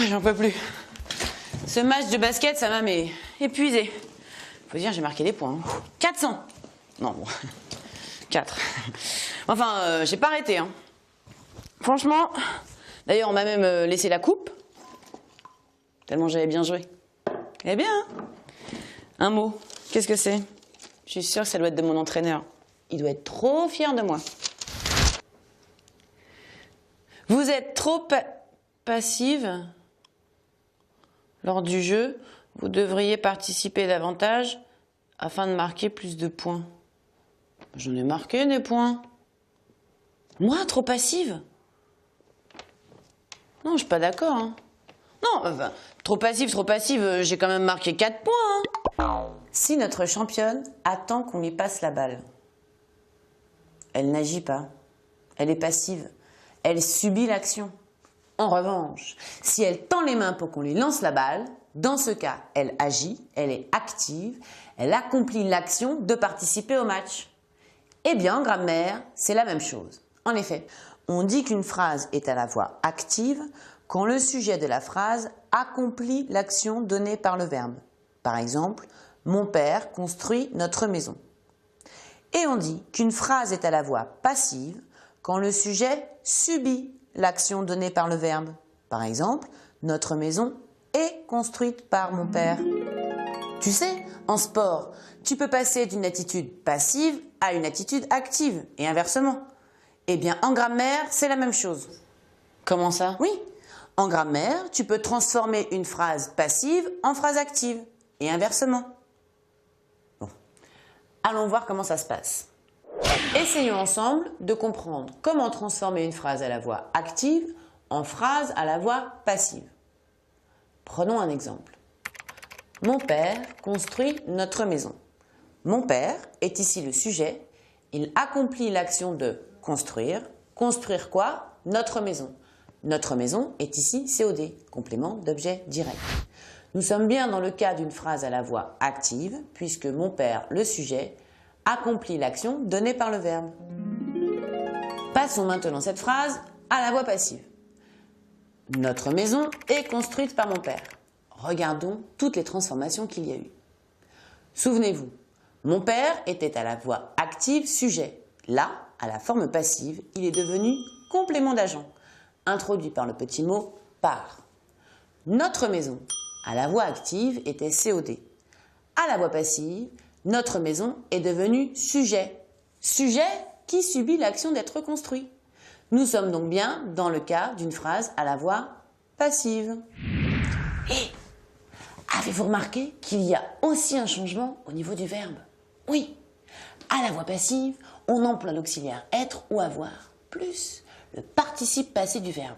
J'en peux plus. Ce match de basket, ça m'a épuisé. Faut dire, j'ai marqué des points. 400. Non, bon. 4. Enfin, j'ai pas arrêté. Hein. Franchement, d'ailleurs, on m'a même laissé la coupe. Tellement j'avais bien joué. Eh bien, hein. Un mot. Qu'est-ce que c'est? Je suis sûre que ça doit être de mon entraîneur. Il doit être trop fier de moi. Vous êtes trop passive lors du jeu. Vous devriez participer davantage afin de marquer plus de points. J'en ai marqué des points. Moi, trop passive? Non, je suis pas d'accord. Hein. Non, enfin, trop passive, j'ai quand même marqué 4 points. Hein. Si notre championne attend qu'on lui passe la balle, elle n'agit pas, elle est passive, elle subit l'action. En revanche, si elle tend les mains pour qu'on lui lance la balle, dans ce cas, elle agit, elle est active, elle accomplit l'action de participer au match. Eh bien, en grammaire, c'est la même chose. En effet, on dit qu'une phrase est à la fois active quand le sujet de la phrase accomplit l'action donnée par le verbe. Par exemple, mon père construit notre maison. Et on dit qu'une phrase est à la voix passive quand le sujet subit l'action donnée par le verbe. Par exemple, notre maison est construite par mon père. Tu sais, en sport, tu peux passer d'une attitude passive à une attitude active et inversement. Eh bien, en grammaire, c'est la même chose. Comment ça? Oui, en grammaire, tu peux transformer une phrase passive en phrase active et inversement. Bon, allons voir comment ça se passe. Essayons ensemble de comprendre comment transformer une phrase à la voix active en phrase à la voix passive. Prenons un exemple. Mon père construit notre maison. Mon père est ici le sujet. Il accomplit l'action de construire. Construire quoi? Notre maison. Notre maison est ici COD, complément d'objet direct. Nous sommes bien dans le cas d'une phrase à la voix active, puisque mon père, le sujet, accomplit l'action donnée par le verbe. Passons maintenant cette phrase à la voix passive. Notre maison est construite par mon père. Regardons toutes les transformations qu'il y a eu. Souvenez-vous, mon père était à la voix active sujet. Là, à la forme passive, il est devenu complément d'agent, introduit par le petit mot par. Notre maison, à la voix active, était COD. À la voix passive, notre maison est devenue sujet. Sujet qui subit l'action d'être construit. Nous sommes donc bien dans le cas d'une phrase à la voix passive. Et avez-vous remarqué qu'il y a aussi un changement au niveau du verbe? Oui, à la voix passive, on emploie l'auxiliaire être ou avoir, plus le participe passé du verbe.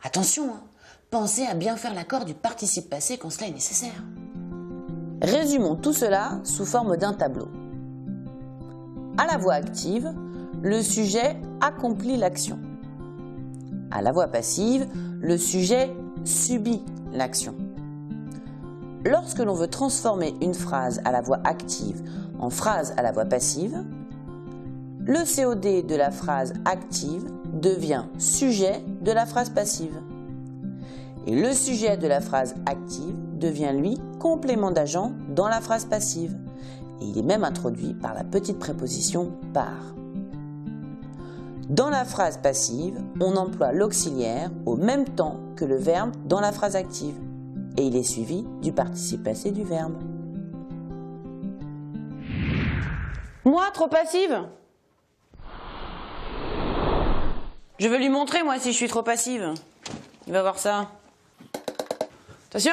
Attention, hein, pensez à bien faire l'accord du participe passé quand cela est nécessaire. Résumons tout cela sous forme d'un tableau. À la voix active, le sujet accomplit l'action. À la voix passive, le sujet subit l'action. Lorsque l'on veut transformer une phrase à la voix active en phrase à la voix passive, le COD de la phrase active devient sujet de la phrase passive. Et le sujet de la phrase active devient, lui, complément d'agent dans la phrase passive. Et il est même introduit par la petite préposition par. Dans la phrase passive, on emploie l'auxiliaire au même temps que le verbe dans la phrase active. Et il est suivi du participe passé du verbe. Moi, trop passive? Je veux lui montrer, moi, si je suis trop passive. Il va voir ça. Attention!